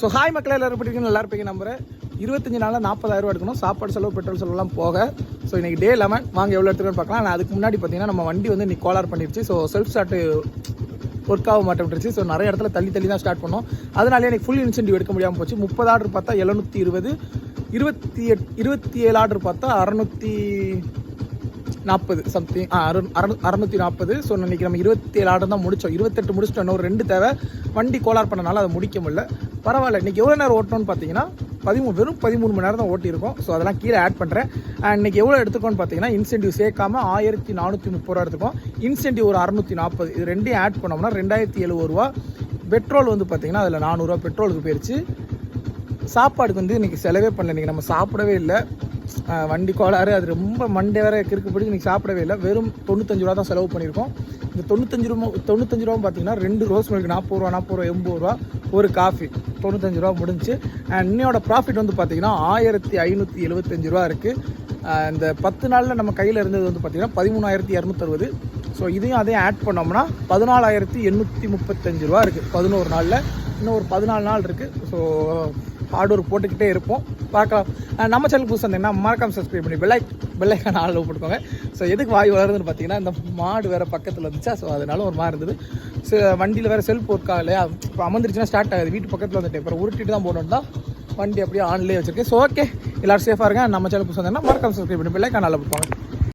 So hi மக்கள் எல்லாரும் எப்படி இருக்கீங்க? நல்லா இருப்பீங்க நம்புறேன். 25 நாளில் 40,000 எடுக்கணும், சாப்பாடு செலவு பெட்ரோல் செலவுலாம் போக. ஸோ இன்றைக்கி டே 11 வாங்க எவ்வளோ எடுத்துக்கணும்னு பார்க்கலாம். நான் அதுக்கு முன்னாடி பார்த்தீங்கன்னா நம்ம வண்டி வந்து இன்னைக்கு கோலார் பண்ணிடுச்சு. ஸோ செல்ஃப் ஸ்டார்ட் ஒர்க் ஆக மாட்டேன்ருச்சு. ஸோ நிறைய இடத்துல தள்ளி தான் ஸ்டார்ட் பண்ணோம். அதனாலே எனக்கு ஃபுல் இன்சென்டிவ் எடுக்க முடியாமல் போச்சு. 30 ஆர்டர் பார்த்தா 720, 27 ஆர்டர் பார்த்தா 640 சம்திங் 640. ஸோ இன்றைக்கி நம்ம 27 ஆர்டர் தான் முடித்தோம். 28 முடிச்சிட்டோம். இன்னும் 2 தேவை. வண்டி கோலார் பண்ணனால அதை முடிக்க முடியல. பரவாயில்ல. இன்றைக்கி எவ்வளோ நேரம் ஓட்டணும்னு பார்த்தீங்கன்னா வெறும் 13 மணி நேரம் தான் ஓட்டியிருக்கோம். ஸோ அதெல்லாம் கீழே ஆட் பண்ணுறேன். அண்ட் இன்றைக்கி எவ்வளோ எடுத்துக்கோன்னு பார்த்தீங்கன்னா இன்சென்டிவ் சேர்க்காம 1430 ரூபா எடுத்துக்கோம். இன்சென்டிவ் ஒரு 640. இது ரெண்டையும் ஆட் பண்ணோம்னா 2070 ரூபா. பெட்ரோல் வந்து பார்த்தீங்கன்னா அதில் 400 ரூபா பெட்ரோலுக்கு போயிடுச்சு. சாப்பாடுக்கு வந்து இன்றைக்கி செலவே பண்ணல. இன்றைக்கி நம்ம சாப்பிடவே இல்லை. வண்டி கோளாறு அது ரொம்ப மண்டே வேறு கிறுக்குப்படி இன்றைக்கி சாப்பிடவே இல்லை. வெறும் 95 ரூபா தான் செலவு பண்ணியிருக்கோம். இந்த 95 ரூபா பார்த்தீங்கன்னா 2 ரோஸ் மில்க் 40 ரூபா, 80 ரூபா, ஒரு காஃபி 95 ரூபா முடிஞ்சு. அண்ட் இன்னையோட ப்ராஃபிட் வந்து பார்த்தீங்கன்னா 1575 ரூபா இருக்குது. இந்த 10 நாளில் நம்ம கையில் இருந்தது வந்து பார்த்தீங்கன்னா 13,260. ஸோ இதையும் அதையும் ஆட் பண்ணோம்னா 14,835 ரூபா இருக்குது 11 நாளில். இன்னும் ஒரு 14 நாள் இருக்குது. ஸோ ஹார்ட் ஒர்க் போட்டுக்கிட்டே இருப்போம், பார்க்கலாம். நம்ம சேனல் புதுசாக இருந்தீங்கன்னா மறக்காம சப்ஸ்கிரைப் பண்ணி பெல்லைக்கான ஆள் போட்டுக்கோங்க. ஸோ எதுக்கு வாய் வளருதுன்னு பார்த்தீங்கன்னா இந்த மாடு வேறு பக்கத்தில் இருந்துச்சா, ஸோ அதனால ஒரு மாதிரி இருந்தது. ஸோ வண்டியில் வேறு செல்ஃப் ஒர்க் ஆகலையா, இப்போ அமர்ந்துருச்சுன்னா ஸ்டார்ட் ஆகுது. வீட்டு பக்கத்தில் வந்துட்டு அப்புறம் உருட்டிட்டு தான் போடணும் தான் வண்டி அப்படியே ஆன்லேயே வச்சுருக்கேன். ஸோ ஓகே, எல்லோரும் சேஃபாக இருங்க. நம்ம சேனல் புதுசாக இருந்தீங்கன்னா மறக்காம சப்ஸ்கிரைப் பண்ணி பெல்லைக்கான ஆள் போட்டுக்கோங்க.